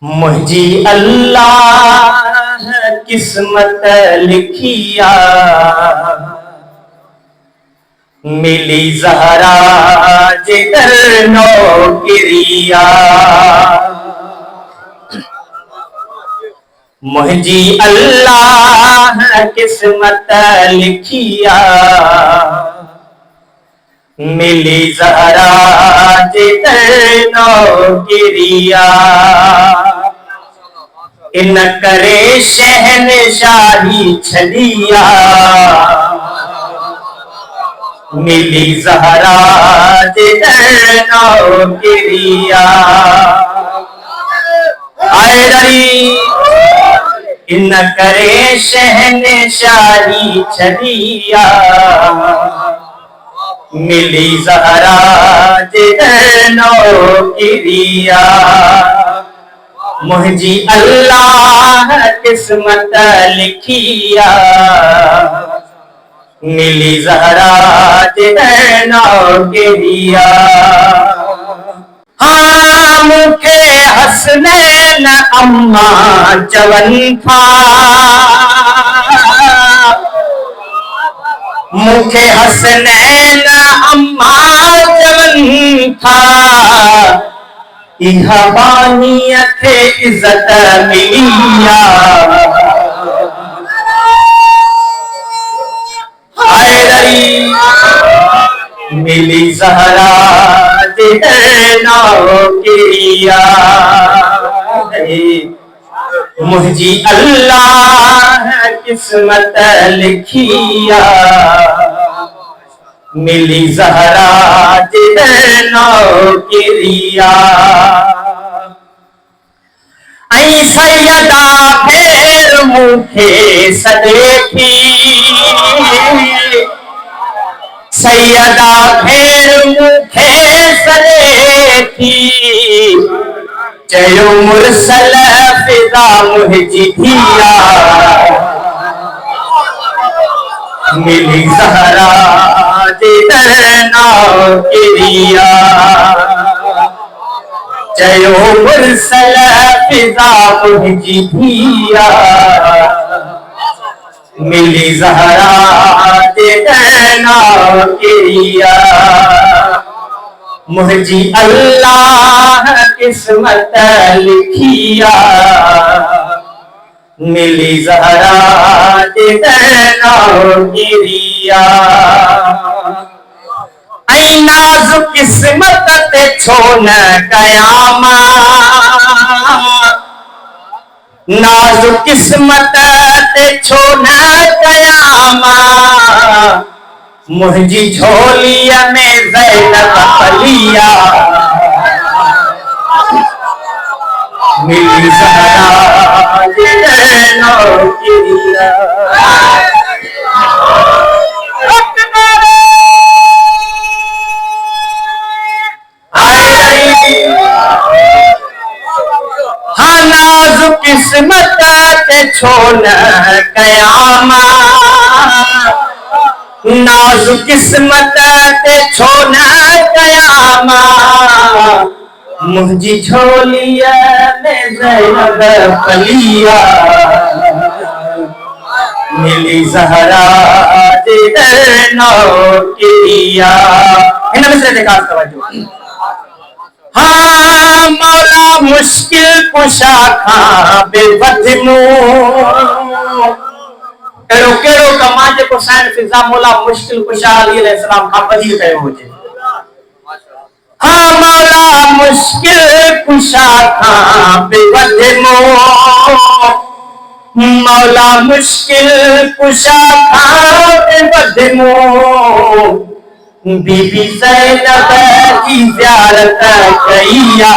मुझी अल्लाह किस्मत लिखिया, मिली ज़हरा जिधर नौकरिया। मुझी अल्लाह किस्मत लिखिया, मिली ज़हरा जिधर नौकरिया। इन करे शहनशाही छलिया, मिली ज़हरा जिधर नौकरिया। आए रही इन करे शहनशाही छलिया, मिली ज़हरा जिधर नौकरिया। मुझी अल्लाह किस्मत लिखिया, मिली ज़हरा जिधर नौकरिया। हाँ मुखे हसनैन अम्मा जवन था, मुखे हसनैन अम्मा जवन था। इहा बानिया थे इज्जत मिलिया, हाय रही मिली ज़हरा जिधर नौकरिया। मुझी अल्लाह किस्मत लिखिया, मिली ज़हरा जिधर नौकरिया। ऐ सैयदा फेर मुखे सदे थी, सैयदा फेर मुखे सदे थी। चयो मुरसल फिदा मुझी थिया, मिली ज़हरा जिधर नौकरिया। चयो मुरसल फिदा मुझी थिया, मिली ज़हरा जिधर नौकरिया। मुझी अल्लाह किस्मत लिखिया, मिली ज़हरा जिधर नौकरिया। ऐ नाज़ुक किस्मत ते छो न कयामा, नाज़ुक किस्मत ते छो न कयामा। मुझी झोलिया में ज़ैनब पलिया, मिली ज़हरा जिधर नौकरिया। हाँ नाज़ुक किस्मत ते छो न कयामा, नाज़ुक किस्मत ते छो न कयामा। मुझी झोलिया में ज़ैनब पलिया, मिली ज़हरा जिधर नौकरिया। इन मिसरे ते खास तवज्जो। हाँ मौला मुश्किल कुशा खां बेवधमू, कहिड़ो कहिड़ो कम आहे जेको साईं फिज़ा मौला मुश्किल कुशा अली अलैहिस्सलाम खां वधीक कयो हुजे। हाँ मौला मुश्किल कुशा खां बेवधमू, मौला मुश्किल कुशा खां बेवधमू। बीबी ज़ैनब की ज़ियारत कईया,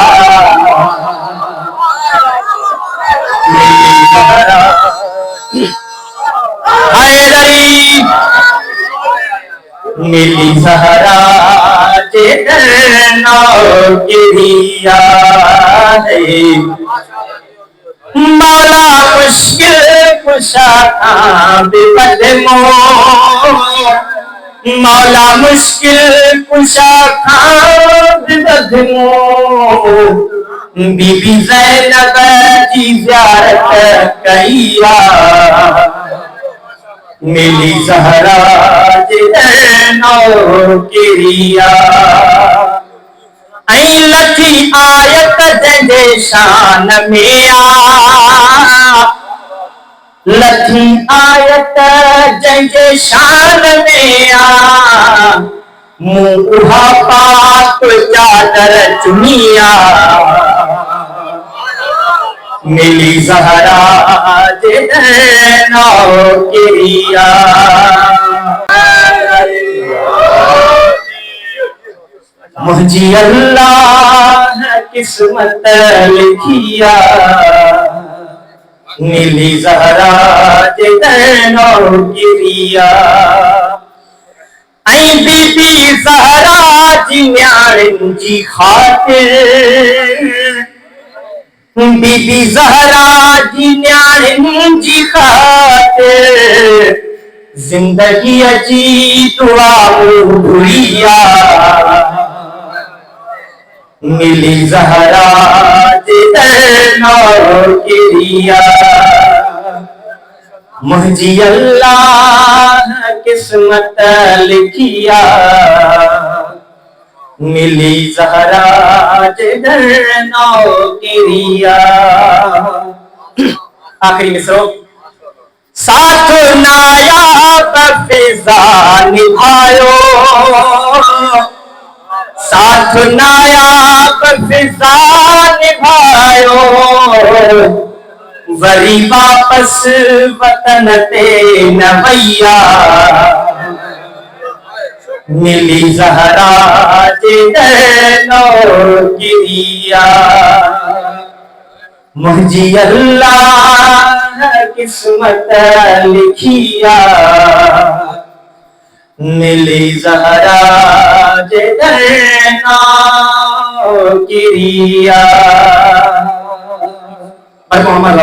हाय रही मिली ज़हरा जिधर नौकरिया। मौला मुश्किल कुशा खां बेवधमू, मौला मुश्किल कुशा खां बेवधमू। बीबी ज़ैनब जी ज़ियारत कईया, मिली ज़हरा नो किरिया। ऐं लथी आयत जंहिंजे शान में लथी आयत जंहिंजे शान में मूं उहा पाक चादर चुनिया, मिली ज़हरा नो किरिया। मुझी अल्लाह किस्मत लिखिया, मिली ज़हरा नो किरिया। ऐं बीबी ज़हरा जी न्याणियुनि जी ख़ातिर, बीबी ज़हरा जी न्याणियुनि जी ख़ातिर ज़िंदगीअ जी दुआ घुरिया, मिली ज़हरा नो किरिया। मुझी अल्लाह किस्मत लिखिया, मिली ज़हरा नो किरिया। आखिरी मिसरो। साथ नायाब फिजा निभायो, साथ नायाब फिजा निभायो, वरी वापस वतन ते न वैया, मिली ज़हरा नो किरिया। मुझी अल्लाह किस्मत लिखिया, मिली ज़हरा नो किरिया। मोहम्मद